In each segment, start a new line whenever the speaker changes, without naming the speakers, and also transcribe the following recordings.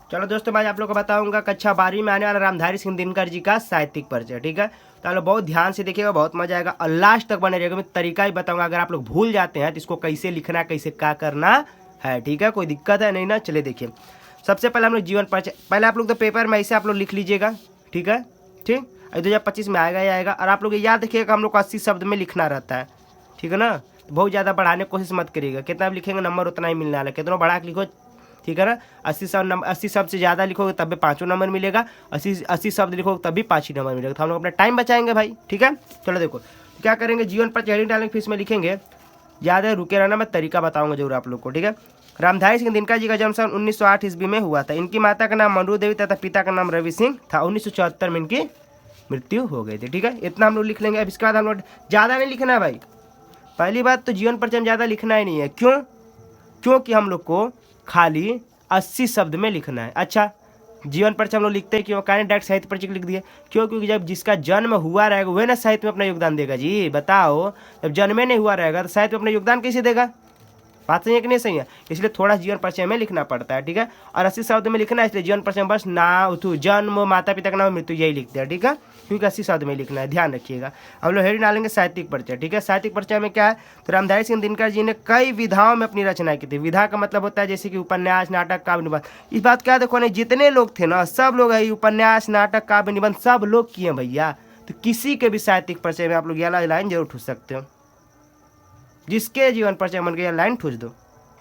चलो दोस्तों, मैं आप लोग को बताऊंगा कक्षा 12वीं में आने वाला रामधारी सिंह दिनकर जी का साहित्यिक परिचय। ठीक है, तो आप लोग बहुत ध्यान से देखिएगा, बहुत मजा आएगा और लास्ट तक बने रहेगा। मैं तरीका ही बताऊंगा, अगर आप लोग भूल जाते हैं तो इसको कैसे लिखना, कैसे क्या करना है। ठीक है, कोई दिक्कत है नहीं ना। चलिए देखिए, सबसे पहले हम लोग जीवन परिचय, पहले आप लोग तो पेपर में ऐसे आप लोग लिख लीजिएगा। ठीक है, ठीक 2025 में आएगा ही आएगा। और आप लोग ये याद रखिएगा, हम लोग को 80 शब्द में लिखना रहता है। ठीक है ना, तो बहुत ज़्यादा बढ़ाने की कोशिश मत करिएगा, कितना भी लिखेंगे नंबर उतना ही मिलने वाला है। कितना बढ़ा के लिखो, ठीक है ना। 80 शब्द से ज़्यादा लिखोगे तब भी 5 नंबर मिलेगा, 80 शब्द लिखोगे तब भी 5 ही नंबर मिलेगा। तो हम लोग अपना टाइम बचाएंगे भाई। ठीक है, चलो देखो क्या करेंगे, जीवन पर हेडिंग डालेंगे, फिर इसमें लिखेंगे। याद है, रुके रहना, मैं तरीका बताऊंगा जरूर आप लोग को। ठीक है, रामधारी सिंह दिनकर जी का जन्म सन 1908 ईस्वी में हुआ था। इनकी माता का नाम मंडू देवी तथा पिता का नाम रवि सिंह था। 1974 में इनकी मृत्यु हो गई थी। ठीक है, इतना हम लोग लिख लेंगे। अब इसके बाद हम लोग ज़्यादा नहीं लिखना है भाई। पहली बात तो जीवन परिचय में ज़्यादा लिखना ही नहीं है। क्यों? क्योंकि हम लोग को खाली 80 शब्द में लिखना है। अच्छा, जीवन परिचय हम लोग लिखते हैं क्यों? कहने डायरेक्ट साहित्य परिचय लिख दिए। क्यों? क्योंकि जब जिसका जन्म हुआ रहेगा वह ना साहित्य में अपना योगदान देगा जी। बताओ, जब जन्मे नहीं हुआ रहेगा तो साहित्य में अपना योगदान कैसे देगा? बात सही है कि नहीं सही है? इसलिए थोड़ा जीवन परिचय में लिखना पड़ता है। ठीक है, और 80 शब्द में लिखना है, इसलिए जीवन परिचय में बस ना जन्म, माता पिता का नाम, मृत्यु, यही लिखते हैं। ठीक है, क्योंकि 80 शब्द में लिखना है, ध्यान रखिएगा। हम लोग हेडिंग डालेंगे साहित्यिक परिचय। ठीक है, साहित्यिक परिचय में क्या है, तो रामधारी सिंह दिनकर जी ने कई विधाओं में अपनी रचना की थी। विधा का मतलब होता है जैसे कि उपन्यास, नाटक, काव्य, निबंध। इस बात क्या देखो नहीं, जितने लोग थे ना, सब लोग है उपन्यास, नाटक, काव्य, निबंध सब लोग किए भैया। तो किसी के भी साहित्यिक परिचय में आप लोग यह लाइन जरूर ठूस सकते हो। जिसके जीवन परिचय मन के लाइन ठूस दो।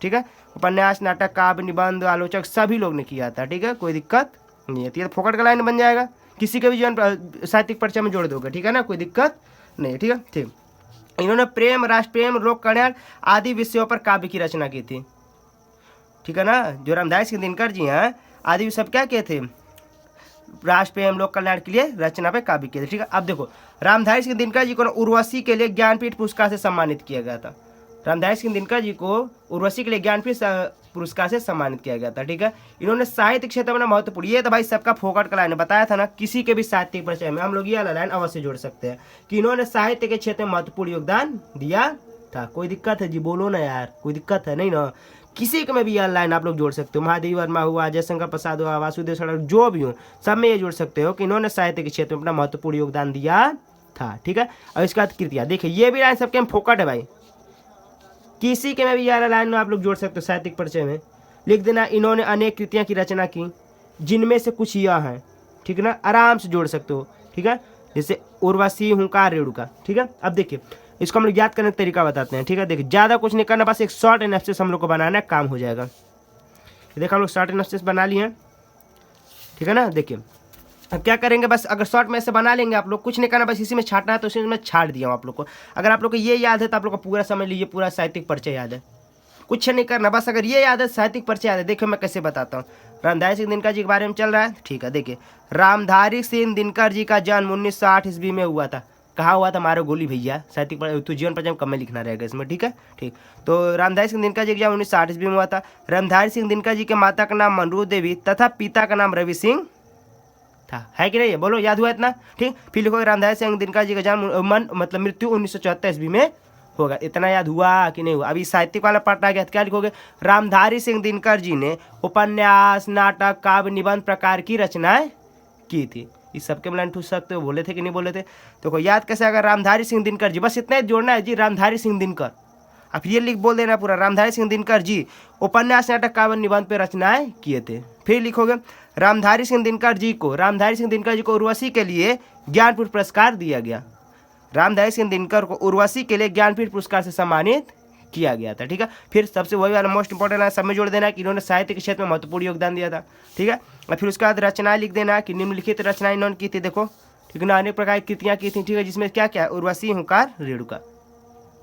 ठीक है, उपन्यास, नाटक, काव्य, निबंध, आलोचक सभी लोग ने किया था। ठीक है, कोई दिक्कत नहीं है। तो ये फोकट का लाइन बन जाएगा, किसी के भी जीवन साहित्यिक परिचय में जोड़ दोगे। ठीक है ना, कोई दिक्कत नहीं है। ठीक है, ठीक। इन्होंने प्रेम, राष्ट्र प्रेम, लोक कल्याण आदि विषयों पर काव्य की रचना की थी। ठीक है ना, जो रामधारी सिंह दिनकर जी हैं, आदि सब क्या किए थे? राष्ट्र प्रेम, लोक कल्याण के लिए रचना पे काव्य किए थे। ठीक है, अब देखो, रामधारी सिंह दिनकर जी को उर्वशी के लिए ज्ञानपीठ पुरस्कार से सम्मानित किया गया था। रामधारी सिंह दिनकर जी को उर्वशी के लिए ज्ञानपीठ पुरस्कार से सम्मानित किया गया था। ठीक है, इन्होंने साहित्य क्षेत्र में महत्वपूर्ण, ये तो भाई सबका फोकट का लाइन बताया था ना, किसी के भी साहित्यिक परिचय में हम लोग ये लाइन अवश्य जोड़ सकते हैं कि इन्होंने साहित्य के क्षेत्र में महत्वपूर्ण योगदान दिया था। कोई दिक्कत है जी? बोलो ना यार, कोई दिक्कत है नहीं ना? किसी के में भी यह लाइन आप लोग जोड़ सकते हो। महादेवी वर्मा हुआ, जयशंकर प्रसाद हुआ, वासुदेव सड़क, जो भी हो, सब में ये जोड़ सकते हो कि इन्होंने साहित्य के क्षेत्र में अपना महत्वपूर्ण योगदान दिया था। ठीक है, और इसके बाद कृतियाँ, देखिए ये भी लाइन सबके में फोकट है भाई। किसी के में भी यार लाइन में आप लोग जोड़ सकते हो। साहित्यिक परिचय में लिख देना, इन्होंने अनेक कृतियाँ की रचना की, जिनमें से कुछ यह हैं। ठीक है ना, आराम से जोड़ सकते हो। ठीक है, जैसे उर्वशी, हुंकार, रेणुका। ठीक है, अब देखिए इसको हम लोग याद करने का तरीका बताते हैं। ठीक है, देखिए ज़्यादा कुछ नहीं करना, बस एक शॉर्ट एनालिसिस हम लोग को बनाना है, काम हो जाएगा। देखो हम लोग शॉर्ट एनालिसिस बना लिए हैं। ठीक है ना, देखिए अब क्या करेंगे, बस अगर शॉर्ट में से बना लेंगे, आप लोग कुछ नहीं करना, बस इसी में छाटना है, तो इसी में छाट दिया हूँ आप लोग को। अगर आप लोग को ये याद है तो आप लोग को पूरा समझ लीजिए, पूरा साहित्यिक परिचय याद है, कुछ नहीं करना, बस अगर ये याद है, साहित्यिक परिचय याद है। देखिए मैं कैसे बताता हूँ। रामधारी सिंह दिनकर जी के बारे में चल रहा है। ठीक है, देखिए रामधारी सिंह दिनकर जी का जन्म 1908 ईस्वी में हुआ था। कहाँ हुआ था? मारो गोली भैया, साहित्यिक तो जीवन परिचय कम में लिखना रहेगा इसमें। ठीक है, ठीक। तो रामधारी सिंह दिनकर जी का जन्म 1908 ईस्वी में हुआ था। रामधारी सिंह दिनकर जी के माता का नाम मंडू देवी तथा पिता का नाम रवि सिंह था। है कि नहीं? ये बोलो, याद हुआ इतना? ठीक। फिर लिखो रामधारी सिंह दिनकर जी का जन्म मतलब मृत्यु 1974 ईस्वी में होगा। इतना याद हुआ कि नहीं हुआ? अभी साहित्यिक वाला पार्ट आ गया, क्या लिखोगे? रामधारी सिंह दिनकर जी ने उपन्यास, नाटक, काव्य, निबंध प्रकार की रचनाएं की थी। इस सबके में लाइन ठूस सकते हो, बोले थे कि नहीं बोले थे? तो याद कैसे? अगर रामधारी सिंह दिनकर जी, बस इतना ही जोड़ना है जी, रामधारी सिंह दिनकर। अब ये लिख बोल देना पूरा, रामधारी सिंह दिनकर जी उपन्यास, नाटक, काव्य, निबंध पे रचनाएं किए थे। फिर लिखोगे रामधारी सिंह दिनकर जी को उर्वशी के लिए ज्ञानपीठ पुरस्कार दिया गया। रामधारी सिंह दिनकर को उर्वशी के लिए ज्ञानपीठ पुरस्कार से सम्मानित किया गया था। ठीक है, फिर सबसे वही वाला मोस्ट इंपॉर्टेंट है, सब में जोड़ देना कि इन्होंने साहित्य के क्षेत्र में महत्वपूर्ण योगदान दिया था। ठीक है, और फिर उसके बाद रचनाएं लिख देना कि निम्नलिखित रचनाएं इन्होंने की थी। देखो, ठीक है ना, अनेक प्रकार की कृतियाँ की थी। ठीक है, जिसमें क्या क्या? उर्वशी, हुंकार, रेणुका।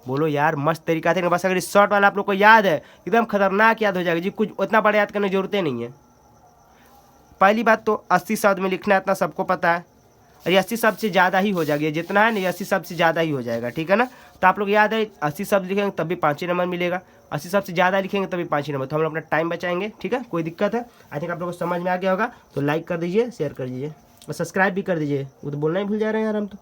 बोलो यार, मस्त तरीका था। बस अगर इस शॉर्ट वाला आप लोग को याद है, एकदम खतरनाक याद हो जाएगा जी, कुछ उतना बड़ा याद करने की जरूरत नहीं है। पहली बात तो 80 शब्द में लिखना है, इतना सबको पता है, और 80 शब्द से ज़्यादा ही हो जाएगा, जितना है ना 80 शब्द से ज़्यादा ही हो जाएगा। ठीक है ना, तो आप लोग याद है 80 शब्द लिखेंगे तब भी 5 ही नंबर मिलेगा, 80 शब्द से ज़्यादा लिखेंगे तभी 5 ही नंबर। तो हम लोग अपना टाइम बचाएंगे। ठीक है, कोई दिक्कत है? आई थिंक आप लोग को समझ में आ गया होगा। तो लाइक कर दीजिए, शेयर कर दीजिए और सब्सक्राइब भी कर दीजिए। वो तो बोलना ही भूल जा रहे हैं यार हम तो।